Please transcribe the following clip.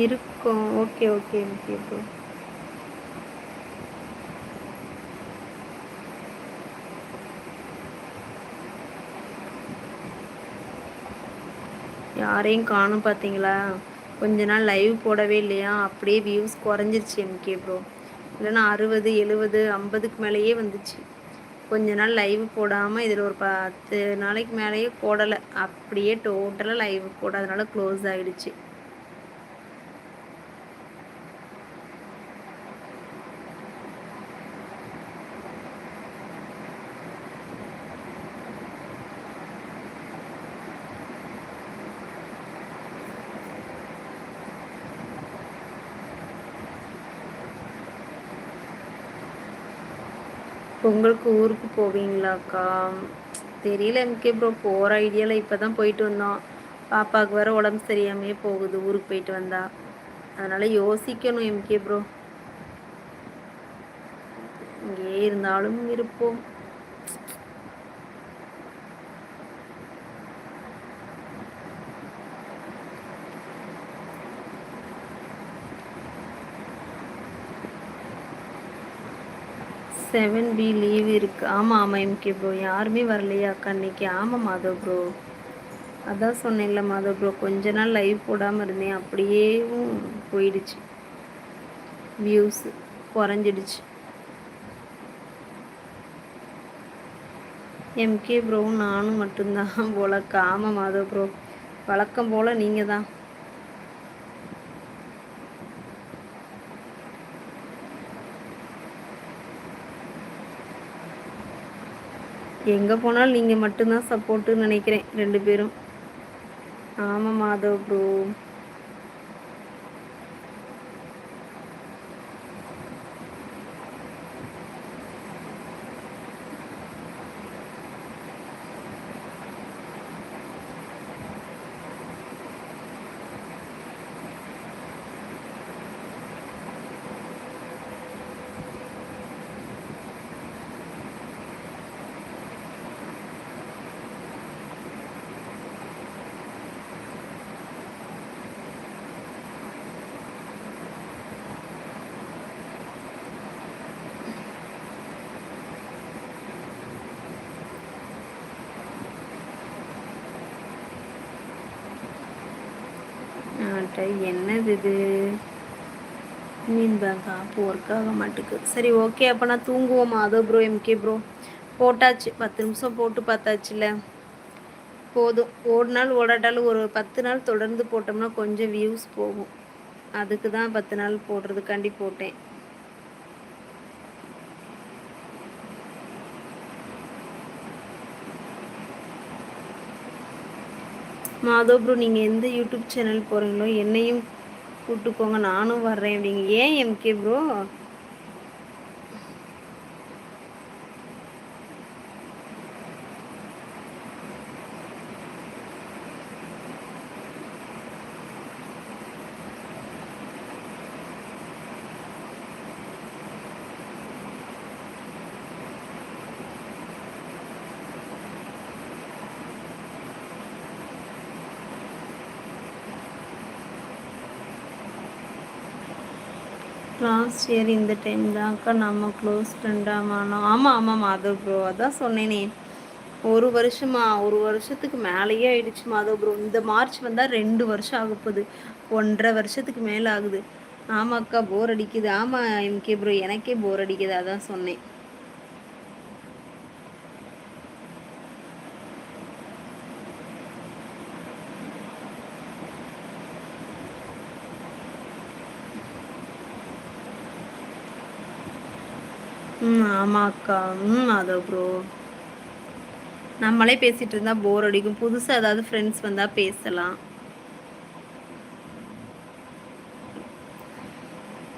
இருக்கும். Okay okay okay bro. யாரையும் காணும் பார்த்தீங்களா? கொஞ்ச நாள் லைவ் போடவே இல்லையா, அப்படியே வியூஸ் குறைஞ்சிருச்சு எம்கே ப்ரோ. இல்லைன்னா 60 70 50க்கு மேலேயே வந்துச்சு. கொஞ்ச நாள் லைவ் போடாமல் இதில் ஒரு 10 நாளைக்கு மேலேயே போடலை, அப்படியே டோட்டலாக லைவ் போடாதனால க்ளோஸ் ஆகிடுச்சு. பொங்கலுக்கு ஊருக்கு போவீங்களாக்கா? தெரியல எம்கே ப்ரோ, போகிற ஐடியாவில் இப்போ தான் போயிட்டு வந்தோம். பாப்பாவுக்கு வேறு உடம்பு சரியாமே போகுது ஊருக்கு போயிட்டு வந்தா, அதனால் யோசிக்கணும் எம்கே ப்ரோ. இங்கே இருந்தாலும் இருப்போம். செவன் பி லீவ் இருக்கு. ஆமாம் ஆமாம் எம்கே ப்ரோ, யாருமே வரலையா அக்கா இன்னைக்கு? ஆமாம் மாதவ் ப்ரோ, அதான் சொன்னேன்ல மாதவ் ப்ரோ, கொஞ்ச நாள் லைவ் போடாமல் இருந்தேன், அப்படியேவும் போயிடுச்சு, வியூஸ் குறைஞ்சிடுச்சு. எம்கே ப்ரோவும் நானும் மட்டும்தான் போல. ஆமாம் மாதவ் ப்ரோ, வழக்கம் போல் நீங்கள் தான். எங்கே போனாலும் நீங்கள் மட்டும்தான் சப்போர்ட்டுன்னு நினைக்கிறேன், 2 பேரும். ஆமாம் மாதவ் ப்ரோ. என்னது இது? மீன் பேங்க் ஆப் ஒர்க் ஆக மாட்டுக்கு. சரி ஓகே, அப்போ நான் தூங்குவோம் மாதவ் ப்ரோ. எம்கே ப்ரோ போட்டாச்சு, 10 நிமிஷம் போட்டு பார்த்தாச்சுல, போதும். ஒரு நாள் ஓடாட்டாலும் ஒரு 10 நாள் தொடர்ந்து போட்டோம்னா கொஞ்சம் வியூஸ் போகும், அதுக்கு தான் 10 நாள் போடுறதுக்காண்டி போட்டேன். மாதவ் ப்ரோ, நீங்கள் எந்த யூடியூப் சேனல் போகிறீங்களோ என்னையும் கூப்பிட்டுக்கோங்க, நானும் வர்றேன் அப்படிங்க. ஏன் எம்கே ப்ரோ? லாஸ்ட் இயர் இந்த டைம் தான் அக்கா நம்ம க்ளோஸ் ஃப்ரெண்டாமானோம். ஆமாம் ஆமாம் மாதவ் ப்ரோ, அதான் சொன்னேனே, ஒரு வருஷத்துக்கு மேலேயே ஆயிடுச்சு மாதவ் ப்ரோ. இந்த மார்ச் வந்தால் 2 வருஷம் ஆக போகுது, 1.5 வருஷத்துக்கு மேலே ஆகுது. ஆமாக்கா, போர் அடிக்குது. ஆமாம் எம்கே ப்ரோ, எனக்கே போர் அடிக்குது, அதான் சொன்னேன். ஆமாக்கா. மாதவ் ப்ரோ, நம்மளே பேசிகிட்டு இருந்தால் போர் அடிக்கும், புதுசாக ஏதாவது ஃப்ரெண்ட்ஸ் வந்தால் பேசலாம்.